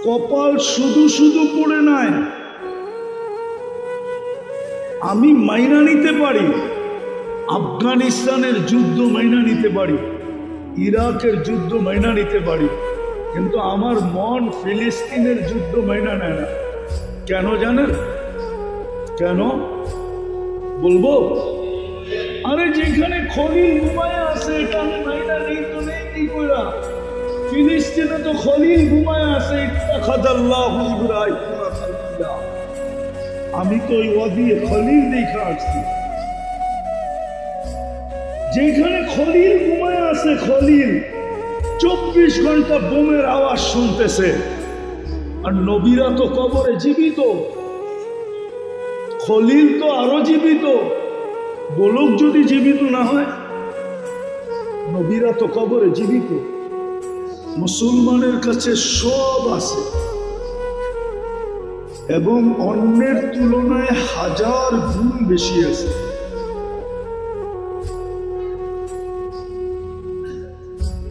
কপাল শুধু শুধু পড়ে নাই। আমি মাইনা নিতে পারি, আফগানিস্তানের যুদ্ধ মাইনা নিতে পারি, ইরাকের যুদ্ধ মাইনা নিতে পারি, কিন্তু আমার মন ফিলিস্তিনের যুদ্ধ মাইনা নেয় না। কেন জানেন? কেন বলবো? আরে যেখানে খলিল ঘুমায় আছে এটা আমি মাইনা নেই তো নেই কি কইরা। ফিলিস্তিনে তো খলিল ঘুমায় আছে, ইত্তাখাযাল্লাহু ইব্রাহিম খলিলা। আমি তো ওই ওয়াদি খলিল দেখা আসছি। যেখানে খলিল ঘুমায় আছে, খলিল 24 ঘন্টা বোমের আওয়াজ শুনতেছে, আর নবীরা তো কবরে জীবিত, খলিল তো আরো জীবিত। গোলক যদি জীবিত না হয়, নবীরা তো কবরে জীবিত। মুসলমানের কাছে সব আছে এবং অন্যের তুলনায় 1000 গুণ বেশি আছে।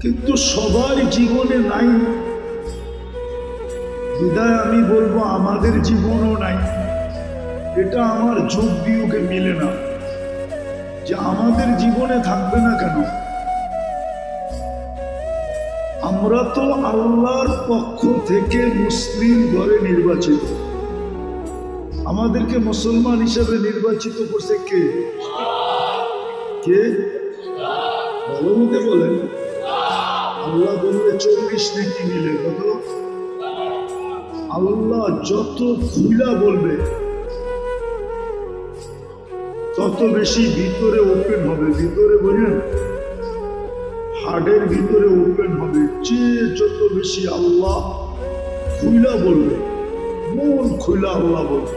কিন্তু সবার জীবনে নাই, বিদায় আমি বলবো আমাদের জীবনও নাই। এটা আমার যোগ বিয়োগে মিলে না যে আমাদের জীবনে থাকবে না কেন। আমরা তো আল্লাহর পক্ষ থেকে মুসলিম ঘরে নির্বাচিত। আমাদেরকে মুসলমান হিসেবে নির্বাচিত করছে কে? কে? ভালো মতে বলেন। আল্লাহ বললে 40 নেকি মিলে কত? আল্লাহ যত খুলা বলবে তত বেশি ভিতরে ওপেন হবে। ভিতরে বোঝেন, হার্টের ভিতরে ওপেন হবে। যে যত বেশি আল্লাহ খুলা বলবে, মন খুলা আল্লাহ বলবে।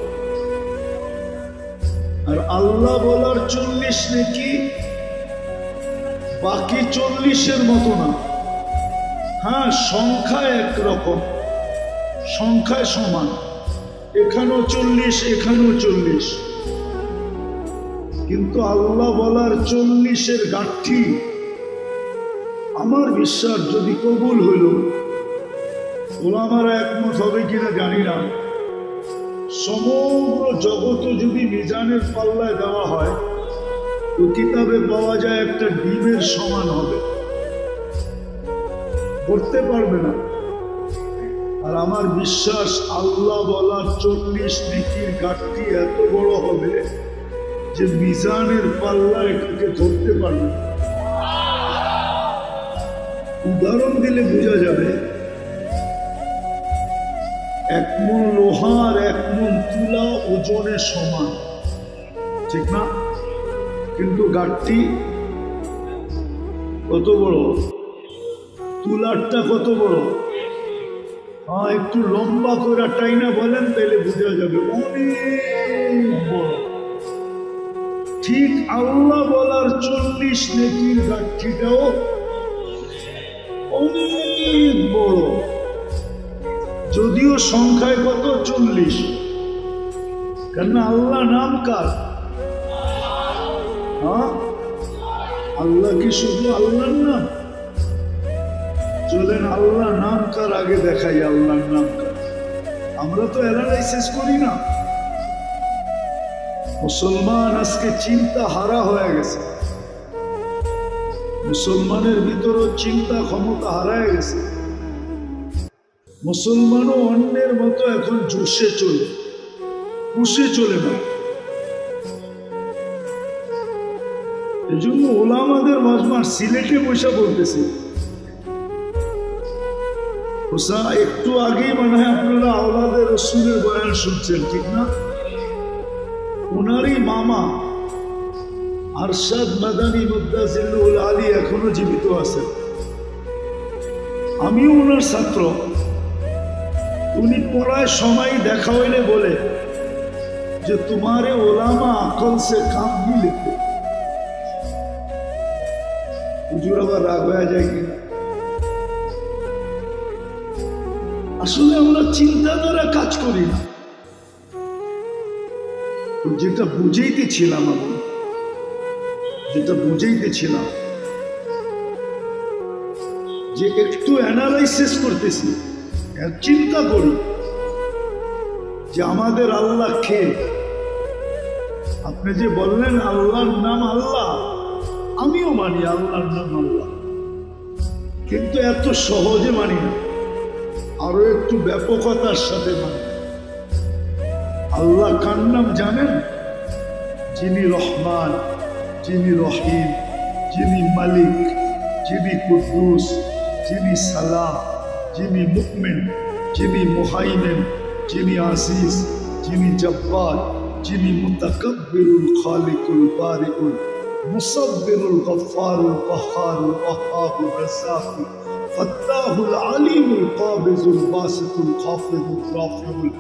আর আল্লাহ বলার 40 নেকি বাকি 40-এর মতো না। হ্যাঁ, সংখ্যায় একরকম, সংখ্যায় সমান। এখানেও 40, এখানেও 40, কিন্তু আল্লাহ বলার 40-এর গাঠি আমার বিশ্বাস যদি কবুল হইল, ওলামারা একমত হবে কিনা জানি না, সমগ্র জগৎ যদি মিজানের পাল্লায় দেওয়া হয় তো কিতাবে পাওয়া যায় একটা ডিমের সমান হবে, করতে পারবে না। আর আমার বিশ্বাস আল্লাহ বলার 40 নেকির গাঠটি এত বড় হবে যে মিজানের পাল্লা এটাকে ধরতে পারবে। উদাহরণ দিলে বোঝা যাবে, 1 মণ লোহার 1 মণ তুলা ওজনের সমান, ঠিক না? কিন্তু গাঠটি কত বড়, তুলারটা কত বড়? হ্যাঁ, একটু লম্বা করে টাইনা বলেন তাইলে বোঝা যাবে অনেক বড়। ঠিক আল্লাহ বলার 40 নেকির গাঠটিটাও অনেক বড়, যদিও সংখ্যায় কত 40। কেন? আল্লাহ নাম কার? হ্যাঁ, আল্লাহ কি শুধু আল্লাহর নাম? চলেন আল্লাহ নাম কার আগে দেখাই, আল্লাহর নাম কার। আমরা তো অ্যানালাইসিস করি না। মুসলমান আজকে চিন্তা হারা হয়ে গেছে, মুসলমানের ভিতরও চিন্তা ক্ষমতা হারায় গেছে। মুসলমানও অন্যের মতো এখন জোশে চলে, পুষে চলে না। এই জন্য ওলামাদের মাজমার সিলেটে বসে বলতেছে, একটু আগেই মনে হয় আপনারা আওলাদের রসুলের বয়ান শুনছেন, ঠিক না? ওনারই মামা আরশাদ মাদানী মুদ্দাজিল্লুল আলী এখনো জীবিত আছেন। আমিও ওনার ছাত্র। উনি পড়ায় সময় দেখা হইলে বলে যে তোমারে ওলামা আকল সে কাম নি লিখতে। হুজুর আবার রাগ হয়ে যায় কিনা? আসলে আমরা চিন্তা দ্বারা কাজ করি না। যেটা বুঝাইতেছিলাম, আমি যেটা বুঝাইতেছিলাম যে একটু অ্যানালাইসিস করতেছি। চিন্তা করি যে আমাদের আল্লাহ কে। আপনি যে বললেন আল্লাহর নাম আল্লাহ, আমিও মানি আল্লাহর নাম আল্লাহ, কিন্তু এত সহজে মানি না, আরো একটু ব্যাপকতার সাথে মানি। আল্লাহ কার নাম জানেন? যিনি রহমান, যিনি রহিম, যিনি মালিক, যিনি কুদ্দুস, যিনি সালাম, যিনি মুকমিন, যিনি মুহাইমিন, যিনি আসিস, যিনি জব্বার, যিনি মুতাকাব্বিরুল খালিকুল বারিকুল মুসাব্বিরুল গফফারুল কাহ্হারুল ওয়াহ্হাবুর রাজ্জাকুল ফাত্তাহুল আলিমুল কাবিজুল বাসিতুল খাফিদুর রাফিউল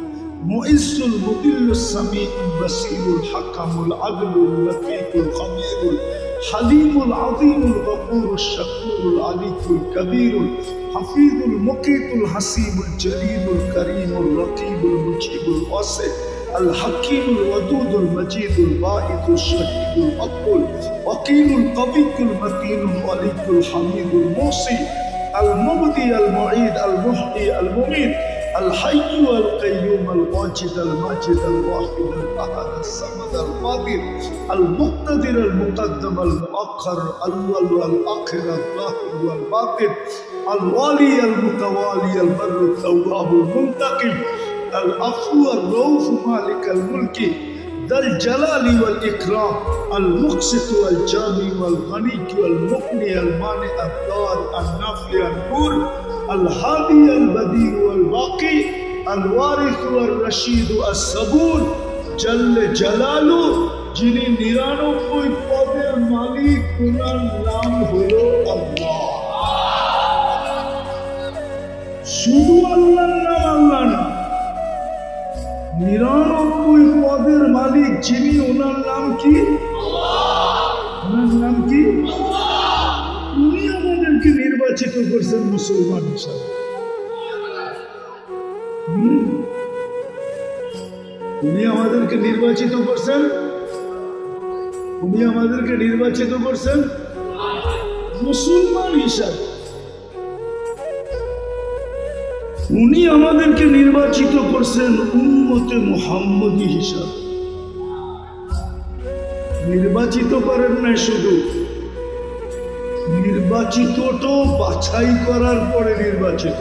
মুইজ্জুল মুদিল্লুস সামিউল বাসীরুল হাকামুল আদলুল লতীফুল খবীরুল হালিমুল আযীমুল গফুরুশ শাকুরুল আলিকুল কবীরুল হাফিজুল মুকীতুল হাসিবুল জলিলুল করিমুল রকিবুল মুজিবুল ওয়াসি الحكيم الودود المجيد الباعث الشهيد المقبول وكيل القوي المتين الولي الحميد الموصي المبدي المعيد المحيي المميت الحي القيوم الواجد الماجد الواحد الاحد الصمد القادر المقتدر المقدم المؤخر الاول والاخر الظاهر والباطن الوالي المتوالي البر التواب المنتقم العفو الرؤوف مالك الملك ذا الجلال والإكرام المقسط والجامع والغني والمغني المانع الضار النافع النور الهادي البديع والباقي الوارث والرشيد الصبور جل جلاله যিনি 99 পদের মালিক, ওনার নাম হলো আল্লাহ। শুধু আল্লাহর নাম আল্লাহ না, 99 পদের মালিক যিনি, ওনার নাম কি? ওনার নাম কি? উনি আমাদেরকে নির্বাচিত করছেন মুসলমান হিসাবে। উনি আমাদেরকে নির্বাচিত করছেন, উনি আমাদেরকে নির্বাচিত করছেন মুসলমান হিসাবে। উনি আমাদেরকে নির্বাচিত করছেন উম্মতে মুহাম্মদী হিসাবে। নির্বাচিত করেন না, শুধু নির্বাচিতটাও বাছাই করার পরে নির্বাচিত।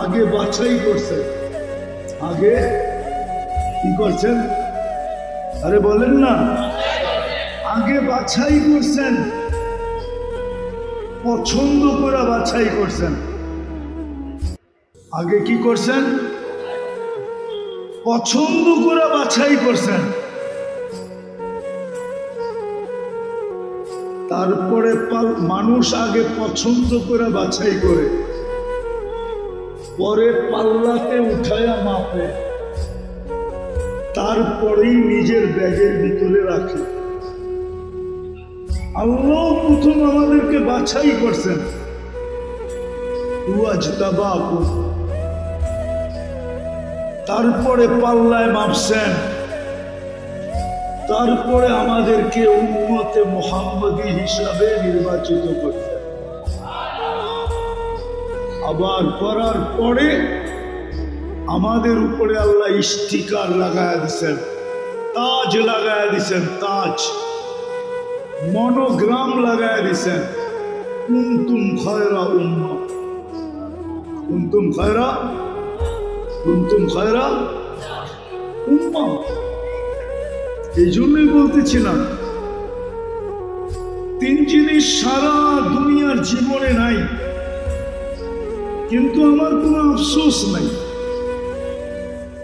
আগে বাছাই করছেন, আগে কি করছেন? আরে বলেন না, আগে বাছাই করছেন, পছন্দ করে বাছাই করছেন। আগে কি করছেন? পছন্দ করে বাছাই করছেন। তারপরে মানুষ আগে পছন্দ করে বাছাই করে, পরে পাল্লাতে উঠায়া মাপে, তারপরেই নিজের ব্যাগের ভিতরে রাখে। আল্লাহ প্রথম আমাদেরকে বাছাই করছেন, তারপরে পাল্লায় মাপছেন, তারপরে আমাদেরকে উম্মতে মুহাম্মদী হিসাবে নির্বাচিত করছেন। আবার করার পরে আমাদের উপরে আল্লাহ ইস্তিকার লাগায়া দিচ্ছেন, তাজ লাগায়া দিচ্ছেন, তাজ মনোগ্রাম লাগায়া দিচ্ছেন, কুনতুম খায়রা উম্মাহ, কুনতুম খায়রা, কুনতুম খায়রা উম্মাহ। এই জন্যই বলতেছিলাম, 3 জিনিস সারা দুনিয়ার জীবনে নাই, কিন্তু আমার কোনো আফসোস নাই।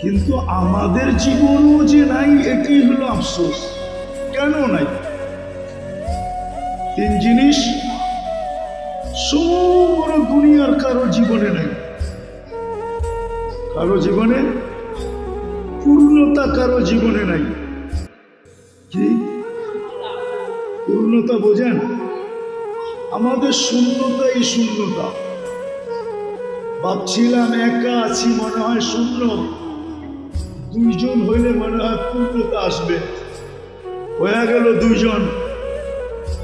কিন্তু আমাদের জীবনও যে নাই, এটাই হলো আফসোস। কেন নাই? 3 জিনিস সমগ্র দুনিয়ার কারো জীবনে নাই। কারো জীবনে পূর্ণতা, কারো জীবনে নাই। কি পূর্ণতা বোঝেন? আমাদের শূন্যতাই শূন্যতা। ভাবছিলাম একা আছি, মনে হয় শূন্য, 2 জন হইলে মনে হয় পূর্ণতা আসবে। হয়ে গেল 2 জন,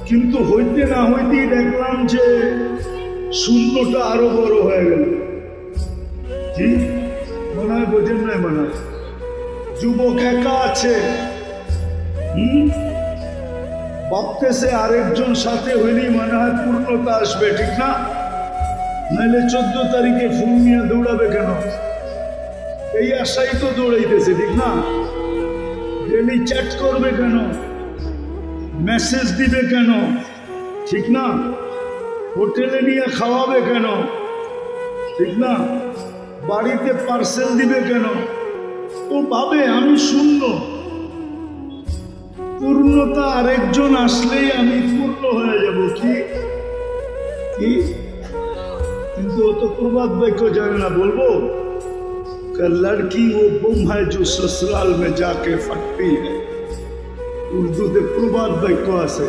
কিন্তু হইতে না হইতেই দেখলাম যে শূন্যটা আরো বড় হয়ে গেল। কি মনে হয় বোঝেন নাই? মনে হয় যুবক একা আছে, ভাবতেছে আরেকজন সাথে হইলেই মনে হয় পূর্ণতা আসবে, ঠিক না? নাহলে 14 তারিখে ফুল নিয়ে দৌড়াবে কেন? এই আশাই তো দৌড়াইতেছে, ঠিক না? ডেলি চ্যাট করবে কেন? মেসেজ দিবে কেন? ঠিক না? হোটেলে নিয়ে খাওয়াবে কেন? ঠিক না? বাড়িতে পার্সেল দিবে কেন? ও ভাবে আমি শূন্য, পূর্ণতা আরেকজন আসলেই আমি পূর্ণ হয়ে যাব। কি কি কিন্তু ও তো প্রবাদ বাক্য জানে না। বলবো লড়কি ও বুম হয় जो ससुराल में जाके फटती है। উর্দুতে প্রবাদ বাক্য আছে,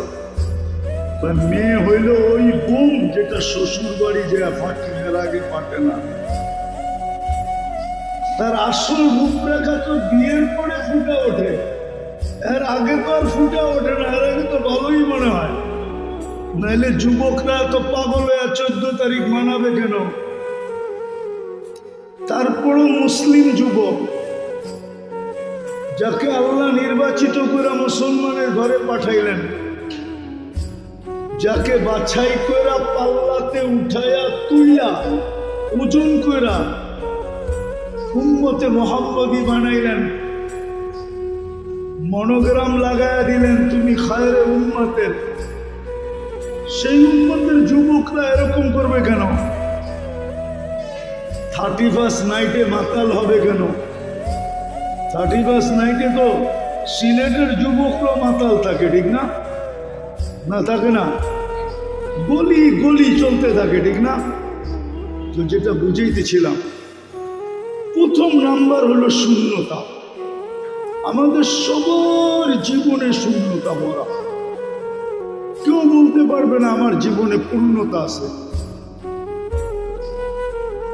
মেয়ে হইল ওই বুম যেটা শ্বশুর বাড়ি যে ফাটে, এর আগে ফাটে না। তার আসল রূপরেখা তো বিয়ের পরে ফুটে ওঠে, এর আগে তো আর ফুটে ওঠে না। এর আগে তো ভালোই মনে হয়। নাইলে যুবকরা তো পাগল হয়ে 14 তারিখ মানাবে কেন? তারপরও মুসলিম যুবক যাকে আল্লাহ নির্বাচিত করে মুসলমানের ঘরে পাঠাইলেন, যাকে বাছাই কইরা পাল্লাতে উঠাইয়া তুইয়া ওজন কইরা উম্মতে মোহাম্মদী বানাইলেন, মনোগ্রাম লাগাইয়া দিলেন তুমি খায়রে উম্মতের, সেই উম্মতের যুবকরা এরকম করবে কেন? 31st নাইটে মাতাল হবে কেন? 31st নাইটে তো সিলেটের যুবকরা মাতাল থাকে, ঠিক না? না থাকে না? গলি গলি চলতে থাকে, ঠিক না? তো যেটা বুঝাইতেছিলাম, প্রথম নাম্বার হলো শূন্যতা। আমাদের সবার জীবনে শূন্যতা ভরা। কেউ বলতে পারবে না আমার জীবনে পূর্ণতা আছে।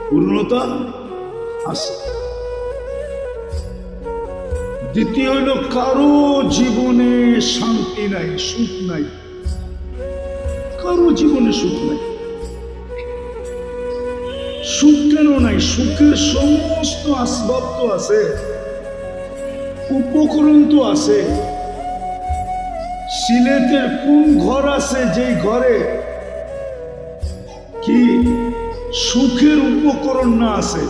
পূর্ণতা আছে। দ্বিতীয় হলো কারো জীবনে শান্তি নাই, সুখ নাই। কারো জীবনে সুখ নাই। সুখ কেন নাই? সুখের সমস্ত আসবাব তো আছে, উপকরণ তো আছে। সিলেটের কোন ঘর আছে যেই ঘরে কি সুখের উপকরণ না আছে?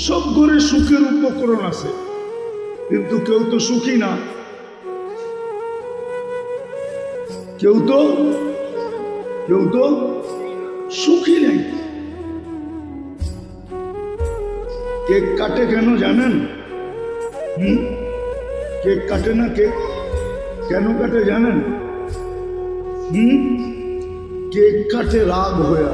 সব ঘরে সুখের উপকরণ আছে, কিন্তু কেউ তো সুখী না। কেউ তো সুখী নেই। কেক কাটে কেন জানেন? কেক কাটে না। কেক কেন কাটে জানেন? কেক কাটে রাগ হয়ে,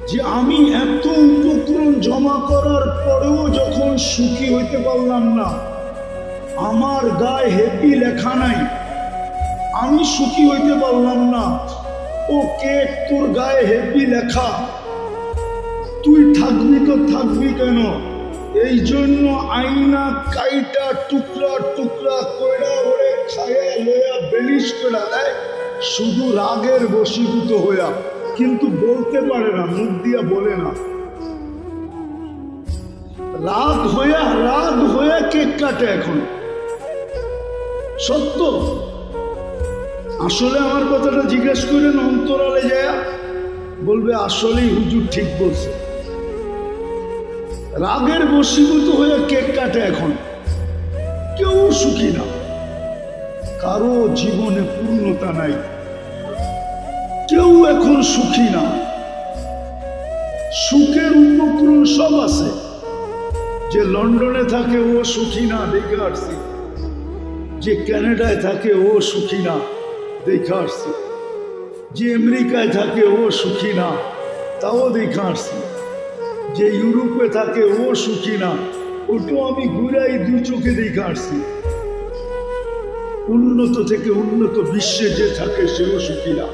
যে আমি এত উপকরণ জমা করার পরেও যখন সুখী হইতে পারলাম না, আমার গায়ে হ্যাপি লেখা নাই, আমি সুখী হইতে পারলাম না। ও কেক, তোর গায়ে হ্যাপি লেখা, তুই থাকবি তো থাকবি কেন? এই জন্য আইনা কাইটা টুকরা টুকরা কইরা ওরে খায়া লইয়া বেলিশ করে দেয়, শুধু রাগের বশীভূত হইয়া, কিন্তু বলতে পারে না, মুখ দিয়া বলে না। রাগ হইয়া কেক কাটে এখন। সত্য। আসলে আমার কথাটা জিজ্ঞেস করেন অন্তরালে যায়, বলবে আসলেই হুজুর ঠিক বলছে। রাগের বশীভূত হয়ে কেক কাটে এখন। কেউ সুখী না, কারো জীবনে পূর্ণতা নাই, কেউ এখন সুখী না। সুখের উপকরণ সব আছে। যে লন্ডনে থাকে ও সুখী না, দেখে আসছি। যে কানাডায় থাকে ও সুখী না, দেখে আসছি। যে আমেরিকায় থাকে ও সুখী না, তাও দেখে আসছি। যে ইউরোপে থাকে ও সুখী না, ওটাও আমি ঘুরাই 2 চোখে দেখে আসছি। উন্নত থেকে উন্নত বিশ্বে যে থাকে সেও সুখী না।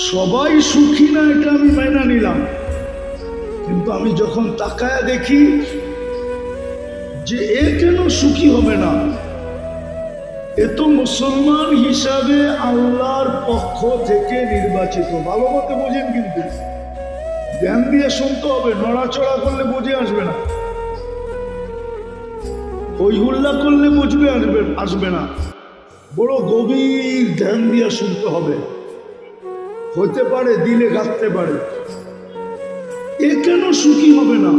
সবাই সুখী না, এটা আমি মাইনা নিলাম, কিন্তু আমি যখন তাকায়া দেখি যে এ কেন সুখী হবে না, এ তো মুসলমান হিসাবে আল্লাহর পক্ষ থেকে নির্বাচিত। ভালো মতো বোঝেন, কিন্তু ধ্যান দিয়ে শুনতে হবে, নড়াচড়া করলে বুঝে আসবে না, হই হুল্লা করলে বুঝবে আসবে না, বড় গভীর ধ্যান দিয়ে শুনতে হবে। হতে পারে দিলে গাঁথতে পারে। এ কেন সুখী হবে না?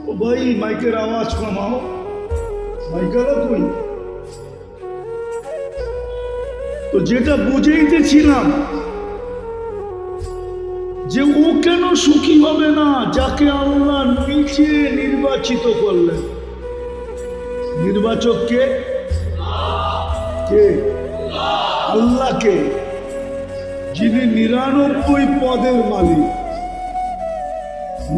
ও ভাই মাইকের আওয়াজ কমাও, মাইকারা কই? তো যেটা বুঝাইতেছিলাম যে ও কেন সুখী হবে না যাকে আল্লাহ নিচে নির্বাচিত করলেন। নির্বাচক কে? কে? আল্লাহকে, যিনি 99 পদের মালিক।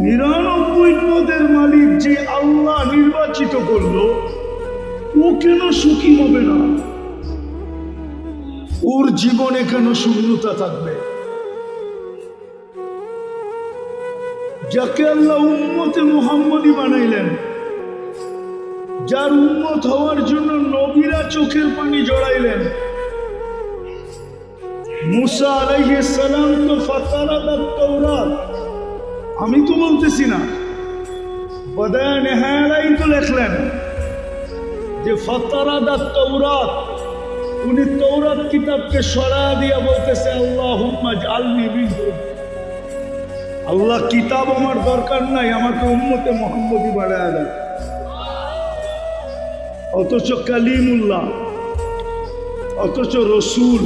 99 পদের মালিক যে আল্লাহ নির্বাচিত করলো, ও কেন সুখী হবে না? ওর জীবনে কেন শূন্যতা থাকবে? যাকে আল্লাহ উম্মতে মুহাম্মদী বানাইলেন, যার উম্মত হওয়ার জন্য নবীরা চোখের পানি জড়াইলেন। মুসা আলাইহিস সালাম তো ফাতারাদাত তাওরাত, আমি তো বলতেছি না, বদায়ে নেহায়াই তো লেখলেন যে ফাতারাদাত তাওরাত। উনি তাওরাত কিতাবকে সরায়া দিয়া বলতেছে আল্লাহুম্মা জাআলনি মিনহুম। আল্লাহ কিতাব আমার দরকার নাই, আমাকে উম্মতে মুহাম্মদী বানায়া দেন। অথচ কালিমুল্লাহ, অথচ রসুল,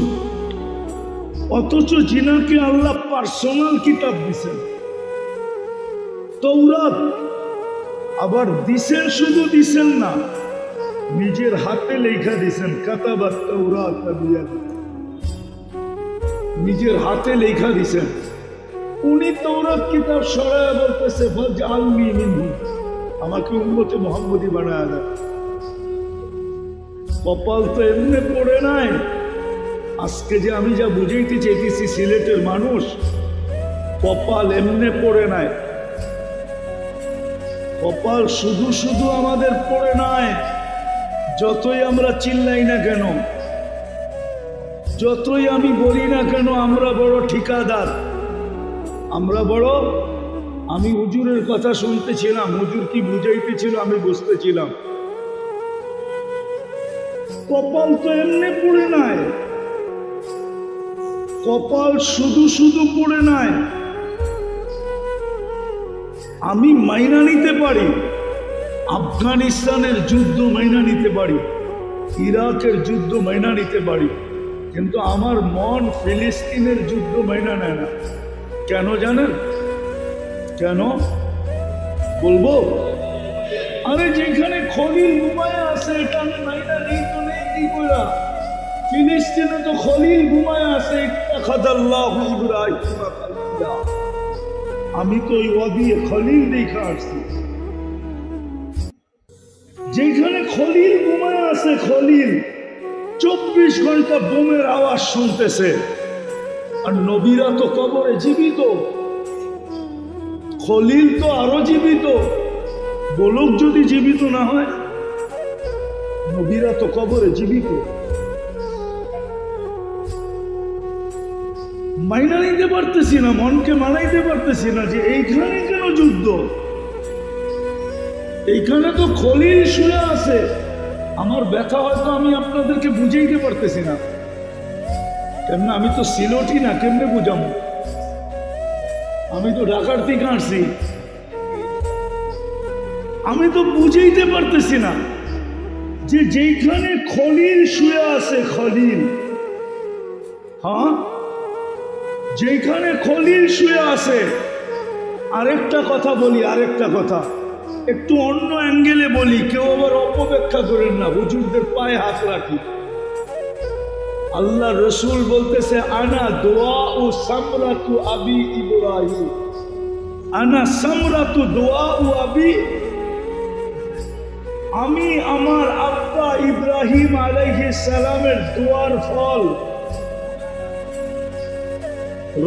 অথচ যিনাকে আল্লাহ পার্সোনাল কিতাব দিছেন তাওরাত, আবার দিছেন, শুধু দিছেন না, নিজের হাতে লেখা দিছেন। কাতাবাত তাওরাত বিয়াদি, নিজের হাতে লেখা দিছেন। উনি তাওরাত কিতাব সরায়া বলতেছে ফাজআলনি মিনহুম, আমাকে উম্মতে মুহাম্মদী বানায়া দেন। কপাল তো এমনি পড়ে নাই। আজকে যে আমি যা বুঝাইতে চাইতেছি, সিলেটের মানুষ, কপাল এমনি পড়ে নাই। কপাল শুধু শুধু আমাদের পড়ে নাই। যতই আমরা চিল্লাই না কেন, যতই আমি বলি না কেন আমরা বড় ঠিকাদার, আমরা বড়। আমি হুজুরের কথা শুনতেছিলাম, হুজুর কি বুঝাইতেছিল আমি বুঝতেছিলাম। কপাল তো এমনি পড়ে নাই, কপাল শুধু শুধু পড়ে নাই। আমি মাইনা নিতে পারি, আফগানিস্তানের যুদ্ধ মাইনা নিতে পারি, ইরাকের যুদ্ধ মাইনা নিতে পারি, কিন্তু আমার মন ফিলিস্তিনের যুদ্ধ মাইনা নেয় না। কেন জানেন? কেন বলবো? আরে যেখানে খলিল ঘুমায় আছে, এটা আমি মাইনা নেই তো নেই কি কইরা? ফিলিস্তিনে তো খলিল ঘুমায় আছে। আমি তো ওই ওয়াদি খলিল দেখা আসছি। যেখানে খলিল ঘুমায় আছে, খলিল 24 ঘন্টা বোমের আওয়াজ শুনতেছে, আর নবীরা তো কবরে জীবিত, খলিল তো আরো জীবিত। গোলক যদি জীবিত না হয়, নবীরা তো কবরে জীবিত। মাইনা নিতে পারতেছি না, মনকে মানাইতে পারতেছি না যে এইখানে কেন যুদ্ধ। এইখানে তো খলিল শুয়ে আছে। আমার ব্যথা হয়তো আমি আপনাদেরকে বুঝাইতে পারতেছি না। কেমনে? আমি তো সিলোটি না, কেমনে বুঝাবো? আমি তো ঢাকার থেকে আসছি, আমি তো বুঝাইতে পারতেছি না যে যেখানে খলিল শুয়ে আছে, খলিল, হ্যাঁ, যেখানে খলিল শুয়ে আছে। আরেকটা কথা বলি, আরেকটা কথা একটু অন্য অ্যাঙ্গেলে বলি, কেউ আবার অপব্যাখ্যা করেন না, হুজুরদের পায়ে হাত রাখি। আল্লাহ রসুল বলতেছে আনা দোয়া ও সামরাতু আবি ইব্রাহিম, আনা সামরাতু দোয়া ও আবি, আমি আমার আব্বা ইব্রাহিম আলাইহিস সালামের দোয়ার ফল।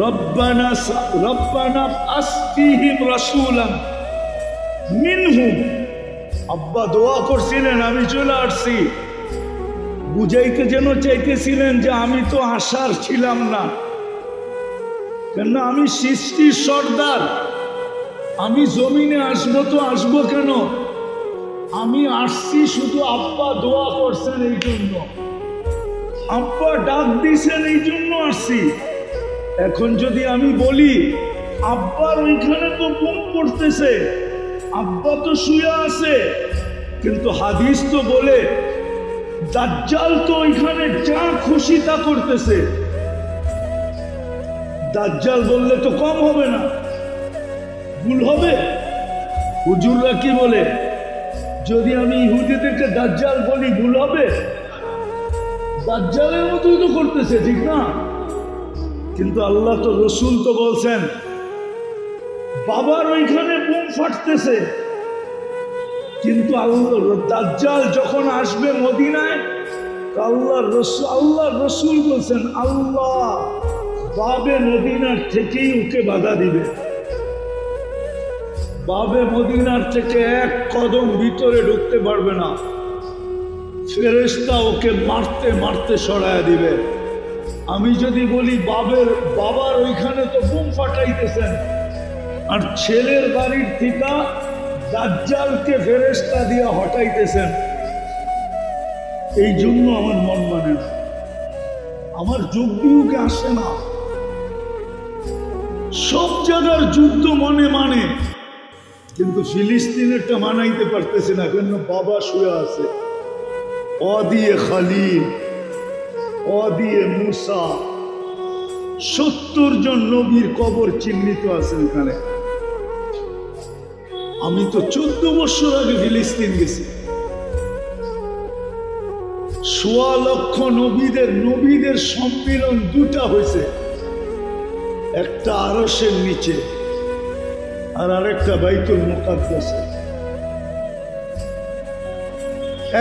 রব্বানা রব্বানা আসফিহিম রাসূলান মিনহুম, আব্বা দোয়া করছিলেন, আমি চলে আসছি বুঝাইতে যেন চাইতেছিলেন যে আমি তো আসার ছিলাম না, কেন আমি সৃষ্টির সর্দার, আমি জমিনে আসবো তো আসবো কেন, আমি আসছি শুধু আব্বা দোয়া করছেন এই জন্য, আব্বা ডাক দিছেন এই জন্য আসছি। এখন যদি আমি বলি আব্বার ওইখানে তো বোম পড়তেছে, আব্বা তো শুয়ে আছে, কিন্তু হাদিস তো বলে দাজ্জাল তো ওইখানে যা খুশি তা করতেছে, দাজ্জাল বললে তো কম হবে না, ভুল হবে? হুজুররা কি বলে, যদি আমি ইহুদিদেরকে দাজ্জাল বলি ভুল হবে? দাজ্জালের মতোই তো করতেছে, ঠিক না? কিন্তু আল্লাহ তো, রসুল তো বলছেন বাবার ওইখানে বোম ফাটতেছে, কিন্তু দাজ্জাল যখন আসবে মদিনায়, আল্লাহ রসুল বলছেন আল্লাহ বাবে মদিনার থেকেই ওকে বাধা দিবে, বাবে মদিনার থেকে এক কদম ভিতরে ঢুকতে পারবে না, ফেরেশতা ওকে মারতে মারতে সরায়া দিবে। আমি যদি বলি বাবার ওইখানে তো বোম ফাটাইতেছেন, আর ছেলের বাড়ির থেকে দাজ্জালকে ফেরেশতা দিয়ে হটাইতেছেন, এই জন্য আমার মন মানে না, আমার যোগ বিয়োগে আসে না। সব জায়গার যুদ্ধ মানে, কিন্তু ফিলিস্তিনেরটা মানাইতে পারতেছে না, কেন বাবা শুয়ে আছে। অ দিয়ে খালিল, অ দিয়ে মুসা, 70 জন নবীর কবর চিহ্নিত আছে ওখানে। আমি তো 14 বছর আগে ফিলিস্তিন গেছি। 1.25 লক্ষ নবীদের সম্মিলন দুটা হয়েছে, একটা আরশের নিচে আর আরেকটা বাইতুল মুকাদ্দাসে।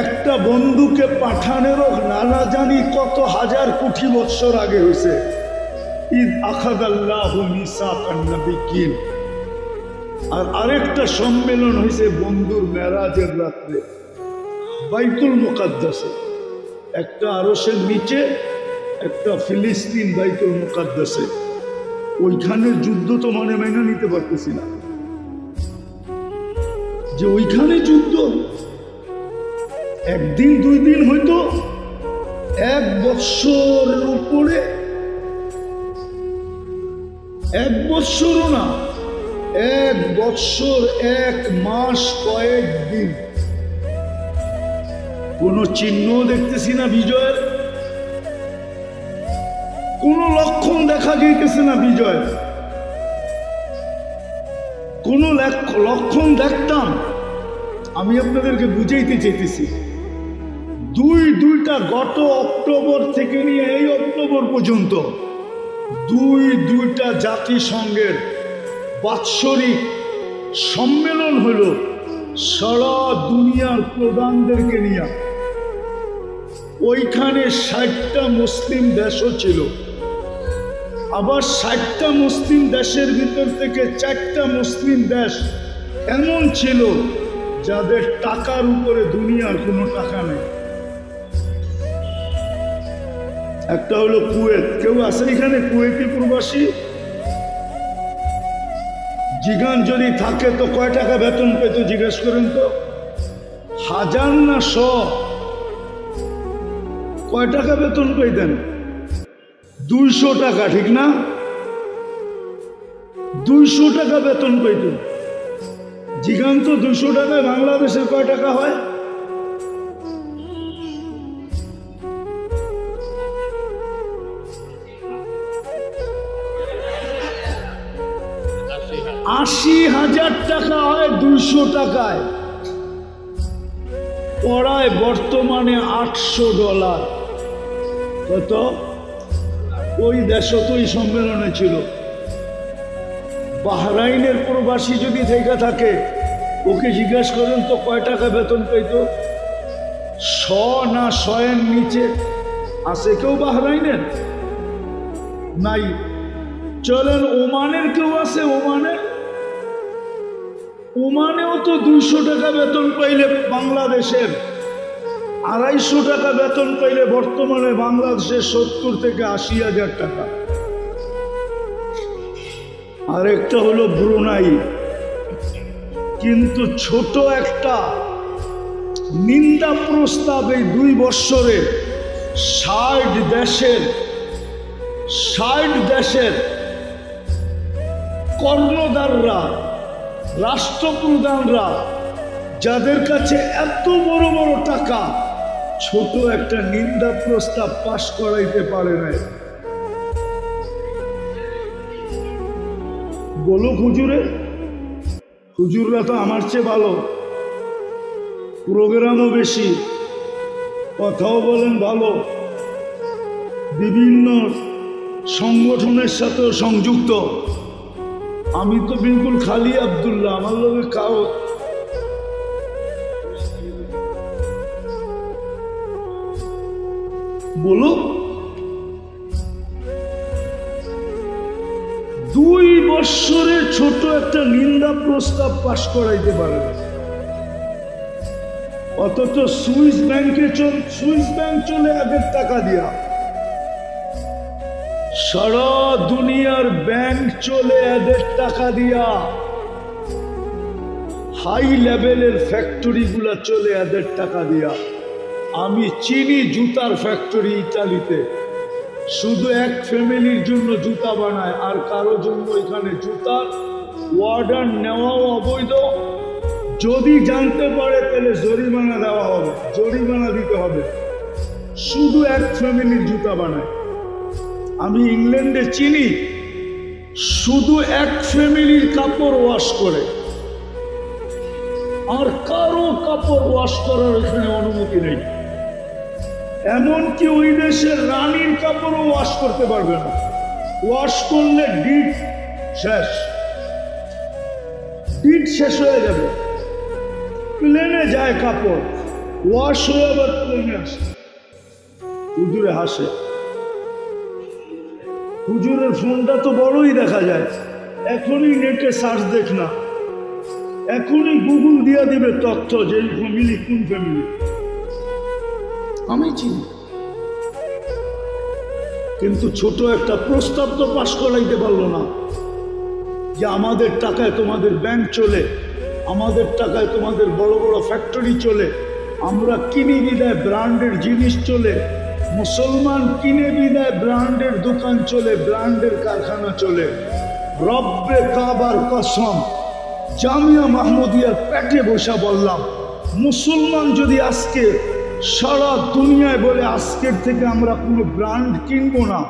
একটা বন্ধুকে পাঠানেরও নানা জানি কত হাজার কোটি বৎসর আগে হয়েছে। ঈদ আখাযাল্লাহু মিসাকান নাবিয়্যিন। আর আরেকটা সম্মেলন হয়েছে বন্ধুর মেরাজের রাত্রে বাইতুল মুকাদ্দাসে। একটা আরশের নিচে, একটা ফিলিস্তিন বাইতুল মুকাদ্দাসে। ওইখানের যুদ্ধ তো মেনে নিতে পারতেছি না, যে ওইখানে যুদ্ধ একদিন 2 দিন হয়তো, 1 বৎসরের উপরে, 1 বৎসরও না, 1 বৎসর 1 মাস কয়েকদিন, কোন চিহ্ন দেখতেছি না বিজয়ের, কোন লক্ষণ দেখা যাইতেছে না বিজয়ের। কোন লক্ষণ দেখতাম, আমি আপনাদেরকে বুঝাইতে চাইতেছি। দুইটা গত অক্টোবর থেকে নিয়ে এই অক্টোবর পর্যন্ত দুইটা জাতিসংঘের বাৎসরিক সম্মেলন হলো সারা দুনিয়ার প্রধানদেরকে নিয়ে। ওইখানে 60টা মুসলিম দেশও ছিল, আবার 60টা মুসলিম দেশের ভিতর থেকে 4টা মুসলিম দেশ এমন ছিল যাদের টাকার উপরে দুনিয়ার কোনো টাকা নেই। একটা হলো কুয়েত। কেউ আছে এখানে কুয়েতি প্রবাসী? জিগান যদি থাকে তো কয় টাকা বেতন পেত জিজ্ঞেস করেন তো? 1000 না 100? কয় টাকা বেতন পেতেন? 200 টাকা, ঠিক না? 200 টাকা বেতন পেত। জিগান তো 200 টাকায় বাংলাদেশের কয় টাকা হয়? $80,000 টাকা হয় 200 টাকায়। পড়ায় বর্তমানে $800। কত? ওই দেশও তো এই সম্মেলনে ছিল। বাহরাইনের প্রবাসী যদি থেকে থাকে, ওকে জিজ্ঞাসা করেন তো কয় টাকা বেতন পেত? 100 না 100 নিচে? আছে কেউ বাহরাইনের? নাই। চলেন ওমানের কেউ আছে? ওমানেও তো 200 টাকা বেতন পাইলে বাংলাদেশের। 250 টাকা বেতন পাইলে বর্তমানে বাংলাদেশে 70 থেকে 80,000 টাকা। আরেকটা হলো ব্রুনাই। কিন্তু ছোট একটা নিন্দা প্রস্তাব এই 2 বৎসরে 60 দেশের কর্ণধাররা, রাষ্ট্রপ্রধানরা, যাদের কাছে এত বড় বড় টাকা, ছোট একটা নিন্দা প্রস্তাব পাশ করাইতে পারে না। বলো হুজুররা তো আমার চেয়ে ভালো, প্রোগ্রামও বেশি, কথাও বলেন ভালো, বিভিন্ন সংগঠনের সাথেও সংযুক্ত। আমি তো বিলকুল খালি আব্দুল্লাহ, আমার লোকে কাও। বলো 2 বৎসরে ছোট একটা নিন্দা প্রস্তাব পাশ করাইতে পারে। অথচ সুইস ব্যাংক চলে এদের টাকা দিয়া, সারা দুনিয়ার ব্যাংক চলে এদের টাকা দিয়া, হাই লেভেলের ফ্যাক্টরি গুলা চলে এদের টাকা দিয়া। আমি চিনি জুতার ফ্যাক্টরি ইতালিতে, শুধু এক ফ্যামিলির জন্য জুতা বানায়, আর কারো জন্য এখানে জুতার অর্ডার নেওয়াও অবৈধ। যদি জানতে পারে তাহলে জরিমানা দেওয়া হবে, জরিমানা দিতে হবে। শুধু এক ফ্যামিলির জুতা বানায়। আমি ইংল্যান্ডে চিনি শুধু এক ফ্যামিলির কাপড় ওয়াশ করে, আর কারো কাপড় ওয়াশ করার এখানে অনুমতি নেই। এমনকি ওই দেশের রানীর কাপড়ও ওয়াশ করতে পারবে না। ওয়াশ করলে ডিট শেষ হয়ে যাবে। প্লেনে যায় কাপড়, ওয়াশ হয়ে আবার প্লেনে আসে। হুজুরে হাসে, হুজুরের ফোনটা তো বড়ই দেখা যায়। এখনই নেটে সার্চ দেখ না, এখনই গুগল দিয়া দিবে তথ্য যে এই ফ্যামিলি কোন ফ্যামিলি। আমি চিনি, কিন্তু ছোট একটা প্রস্তাব তো পাশ করাইতে পারলো না যে আমাদের টাকায় তোমাদের ব্যাংক চলে, আমাদের টাকায় তোমাদের বড় বড় ফ্যাক্টরি চলে, আমরা কিনি বিদায় ব্র্যান্ডের জিনিস চলে, মুসলমান কিনে বিদায় ব্র্যান্ডের দোকান চলে, ব্র্যান্ডের কারখানা চলে। রব্বে কাবার কসম, জামিয়া মাহমুদিয়ার পেটে বসা বললাম, মুসলমান যদি আজকে সারা দুনিয়ায় বলে আজকের থেকে আমরা কোনো ব্র্যান্ড কিনবো না,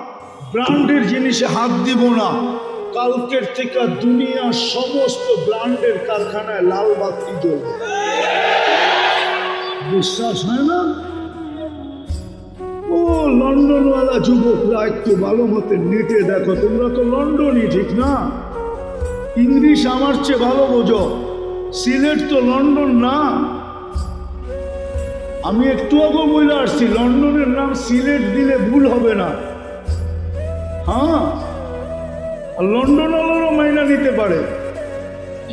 ব্র্যান্ডের জিনিসে হাত দিব না, কালকের থেকে দুনিয়ার সমস্ত ব্র্যান্ডের কারখানায় লাল বাতি জ্বলবে। বিশ্বাস হয় না? ও লন্ডনওয়ালা যুবকরা একটু ভালো মতো নেটে দেখো, তোমরা তো লন্ডনই, ঠিক না? ইংলিশ আমার চেয়ে ভালো বোঝো। সিলেট তো লন্ডন না। আমি একটু আগে বলে আসছি, লন্ডনের নাম সিলেট দিলে ভুল হবে না। হ্যাঁ, লন্ডনওয়ালারও মাইনা নিতে পারে,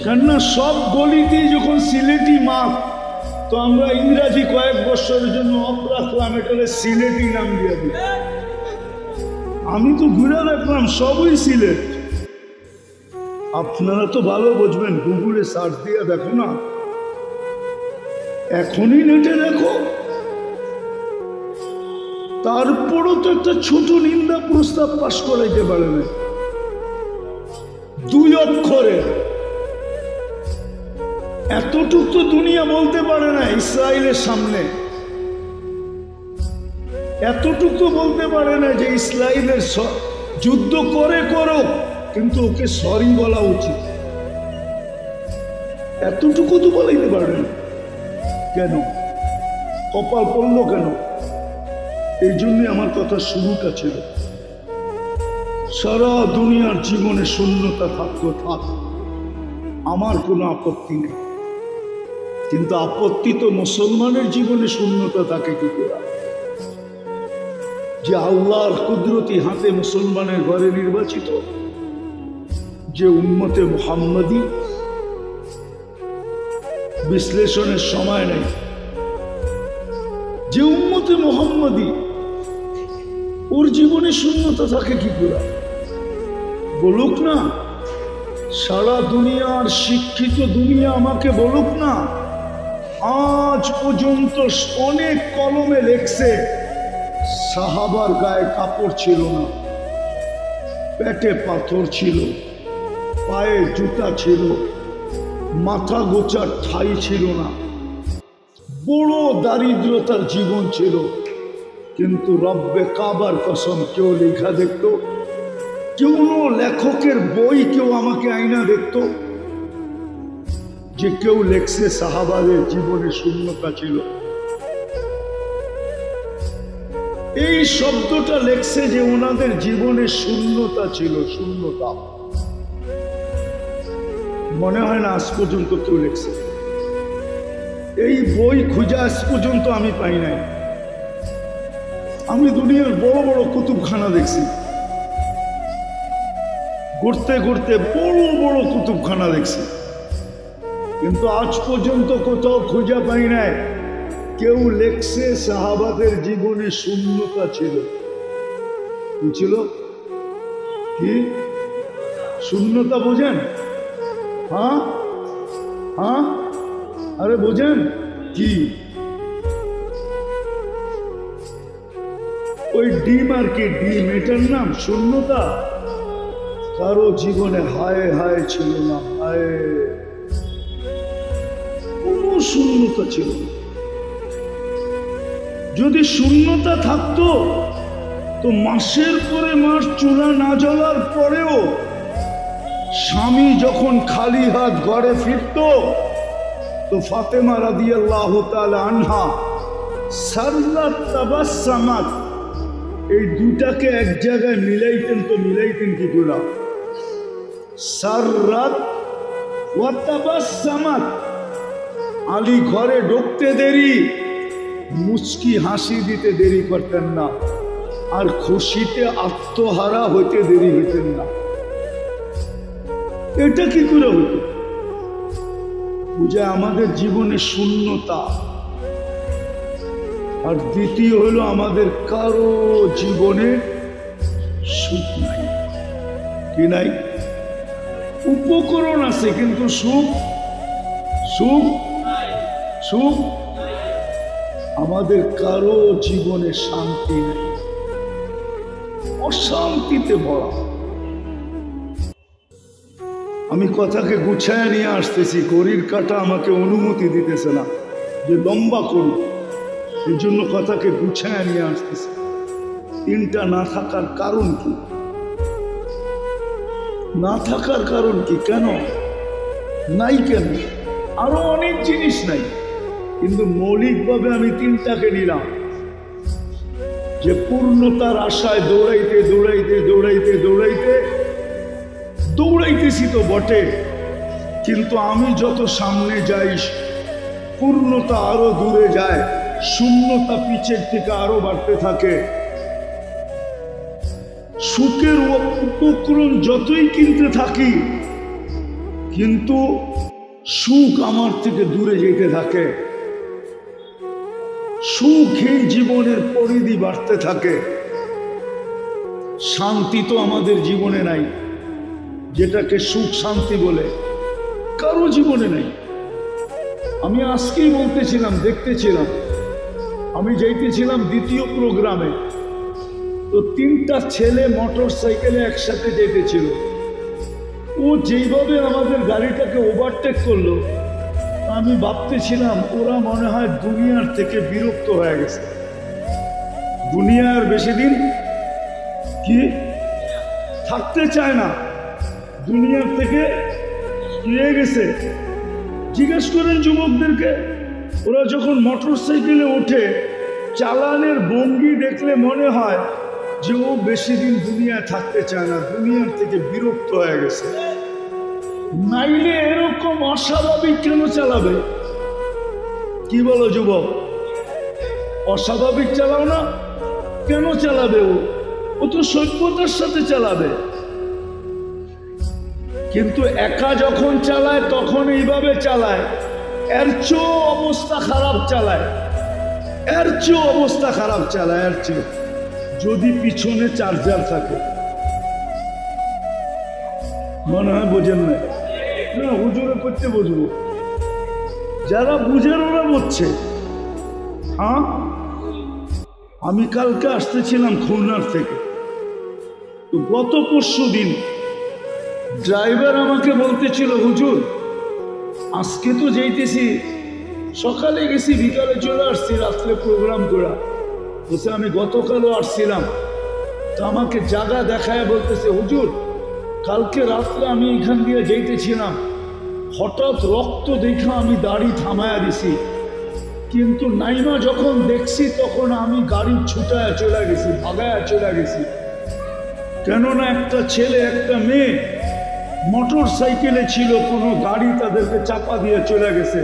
কেননা সব গলিতেই যখন সিলেটি মাপ, তো আমরা ইংরাজি কয়েক বছরের জন্য অফ রাখলাম, এটা সিলেটি নাম দিয়ে দিই। আমি তো ঘুরে দেখলাম সবই সিলেট। আপনারা তো ভালো বুঝবেন, গুগলে সার্চ দিয়ে দেখো না, এখনই নেটে দেখো। তারপরও তো একটা ছোট নিন্দা প্রস্তাব পাশ করাইতে পারে না। 2 অক্ষরে এতটুক তো দুনিয়া বলতে পারে না ইসরায়েলের সামনে, এতটুক তো বলতে পারে না যে ইসরায়েলের যুদ্ধ করো, কিন্তু ওকে সরি বলা উচিত। এতটুকু তো বলাইতে পারে না। কেন? কপাল পড়লো কেন? এই জন্যই আমার কথা শুরুটা ছিল, সারা দুনিয়ার জীবনে শূন্যতা থাকতো, থাক, আমার কোনো আপত্তি নেই। কিন্তু আপত্তি তো মুসলমানের জীবনে শূন্যতা থাকে কি করে? যে আল্লাহর কুদরতি হাতে মুসলমানের ঘরে নির্বাচিত, যে উম্মতে মুহাম্মাদি, বিশ্লেষণের সময় নেই। যে উম্মতে মুহাম্মাদি, ওর জীবনে শূন্যতা থাকে কি করে? বলুক না, সারা দুনিয়ার শিক্ষিত দুনিয়া আমাকে বলুক না, আজ পর্যন্ত অনেক কলমে লেখছে সাহাবার গায়ে কাপড় ছিল না, পেটে পাথর ছিল, পায়ে জুতা ছিল, মাথা গোছার ঠাই ছিল না, বড় দারিদ্রতার জীবন ছিল। কিন্তু রব্বে কাবার কসম, কেউ লেখা দেখতো, কেউ লেখকের বই কেউ আমাকে আইনা দেখতো যে কেউ লেখছে সাহাবাদের জীবনে শূন্যতা ছিল। এই শব্দটা লেখছে যে ওনাদের জীবনে শূন্যতা ছিল, শূন্যতা। মনে হয় না আজ পর্যন্ত কেউ লেখছে। এই বই খুঁজে আজ পর্যন্ত আমি পাই নাই। আমি দুনিয়ার বড় বড় কুতুবখানা দেখছি, ঘুরতে ঘুরতে বড় বড় কুতুবখানা দেখছি, কিন্তু আজ পর্যন্ত কোথাও খুঁজে পাই নাই কেউ লেখছে সাহাবাদের জীবনে শূন্যতা ছিল। কি ছিল? কি শূন্যতা বোঝেন? হ্যাঁ হ্যাঁ, আরে বোঝেন কি? ওই ডিম আর কি, ডিম, এটার নাম শূন্যতা? কারো জীবনে হায় হায় ছিল না, হায়, কোনো শূন্যতা ছিল না। যদি শূন্যতা থাকতো তো মাসের পরে মাস চুলা না জ্বলার পরেও স্বামী যখন খালি হাত ঘরে ফিরত তো ফাতেমা রাদিয়াল্লাহু তাআলা আনহা সাররাত তাবাসসামাত, এই দুটাকে এক জায়গায় মিলাইতেন তো মিলাইতেন কি করে? সাররাত ওয়া তাবাসসামাত। আলী ঘরে ঢুকতে দেরি, মুচকি হাসি দিতে দেরি করতেন না, আর খুশিতে আত্মহারা হইতে দেরি হইতেন না। এটা কি করে হতো? বুঝে আমাদের জীবনে শূন্যতা। আর দ্বিতীয় হলো আমাদের কারো জীবনে সুখ নাই। কি নাই? উপকরণ আছে কিন্তু সুখ, সুখ, সুখ। আমাদের কারো জীবনে শান্তি নেই, অশান্তিতে ভরা। আমি কথাকে গুছায় নিয়ে আসতেছি, ঘড়ির কাঁটা আমাকে অনুমতি দিতেছে না যে লম্বা করুন, এই জন্য কথাকে গুছায় নিয়ে আসতেছি। তিনটা না থাকার কারণ কি? না থাকার কারণ কি? কেন নাই? কেন? আরো অনেক জিনিস নাই, কিন্তু মৌলিকভাবে আমি তিনটাকে নিলাম। যে পূর্ণতার আশায় দৌড়াইতে দৌড়াইতে দৌড়াইতে দৌড়াইতে দৌড়াইতেছি তো বটে, কিন্তু আমি যত সামনে যাই পূর্ণতা আরো দূরে যায়, শূন্যতা পিছের থেকে আরো বাড়তে থাকে। সুখের উপকরণ যতই কিনতে থাকি কিন্তু সুখ আমার থেকে দূরে যেতে থাকে। সুখই জীবনের পরিধি বাড়তে থাকে। শান্তি তো আমাদের জীবনে নাই, যেটাকে সুখ শান্তি বলে কারো জীবনে নাই। আমি আজকেই বলতেছিলাম, দেখতেছিলাম, আমি যাইতেছিলাম দ্বিতীয় প্রোগ্রামে, তো তিনটা ছেলে মোটর সাইকেলে একসাথে যেতেছিল। ও যেইভাবে আমাদের গাড়িটাকে ওভারটেক করলো, আমি ভাবতেছিলাম ওরা মনে হয় দুনিয়ার থেকে বিরক্ত হয়ে গেছে। দুনিয়ার বেশি দিন কি থাকতে চায় না, দুনিয়ার থেকে ফিরে গেছে। জিজ্ঞেস করেন যুবকদেরকে, ওরা যখন মোটর সাইকেলে ওঠে চালানের ভঙ্গি দেখলে মনে হয় যে ও বেশি দিন দুনিয়ায় থাকতে চায় না, দুনিয়ার থেকে বিরক্ত হয়ে গেছে। নাইলে এরকম অস্বাভাবিক কেন চালাবে? কি বলো যুবক? অস্বাভাবিক চালাও না, কেন চালাবে? ও তো সভ্যতার সাথে চালাবে। কিন্তু একা যখন চালায় তখন এইভাবে চালায়, এর চেয়েও অবস্থা খারাপ চালায়। এর চেয়েও অবস্থা খারাপ চালায়, এর চেয়ে যদি পিছনে চার্জার থাকে। মনে হয় বোঝেন না? না, হুজুরে করতে বুঝবো, যারা বুঝেন ওরা বুঝছে। হ্যাঁ, আমি কালকে আসতেছিলাম খুলনার থেকে, তো গত পরশু দিন ড্রাইভার আমাকে বলতেছিল, হুজুর আজকে তো যাইতেছি, সকালে গেছি বিকালে চলে আসছি, রাত্রে প্রোগ্রাম করা বলছে আমি গতকালও আসছিলাম। তো আমাকে জায়গা দেখায় বলতেছে, হুজুর কালকে রাত্রে আমি এখান দিয়ে যাইতেছিলাম, হঠাৎ রক্ত দেখা আমি গাড়ি থামায়া দিছি, কিন্তু নাইমা যখন দেখছি তখন আমি গাড়ি ছুটায় চলে গেছি, ভাগায় চলে গেছি। কেননা একটা ছেলে একটা মেয়ে মোটর সাইকেলে ছিল, কোনো গাড়ি তাদেরকে চাপা দিয়ে চলে গেছে।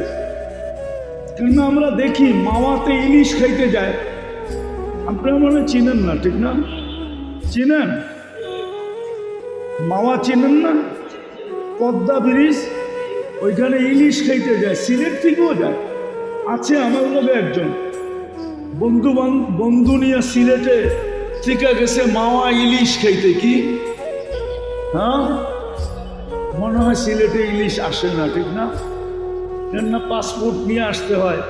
কিন্তু আমরা দেখি মাওয়াতে ইলিশ খাইতে যায়, আপনারা মনে চিনেন না, ঠিক না? চিনেন মাওয়া? চিনেন না? পদ্মা ব্রিজ, ওইখানে ইলিশ খাইতে যায়, সিলেট থেকেও যায়। আছে আমার লোক একজন বন্ধু নিয়ে সিলেটে থেকে গেছে মাওয়া ইলিশ খাইতে। কি হ্যাঁ, মনে হয় সিলেটে ইলিশ আসে না, ঠিক না? কেননা পাসপোর্ট নিয়ে আসতে হয়,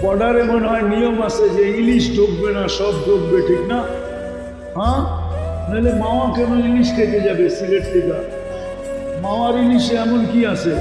বর্ডারে মনে হয় নিয়ম আছে যে ইলিশ ঢুকবে না, সব ঢুকবে, ঠিক না? হ্যাঁ, নাহলে মাওয়া কেন ইলিশ খেতে যাবে সিলেট থেকে? মাওয়ার ইলিশে এমন কি আছে?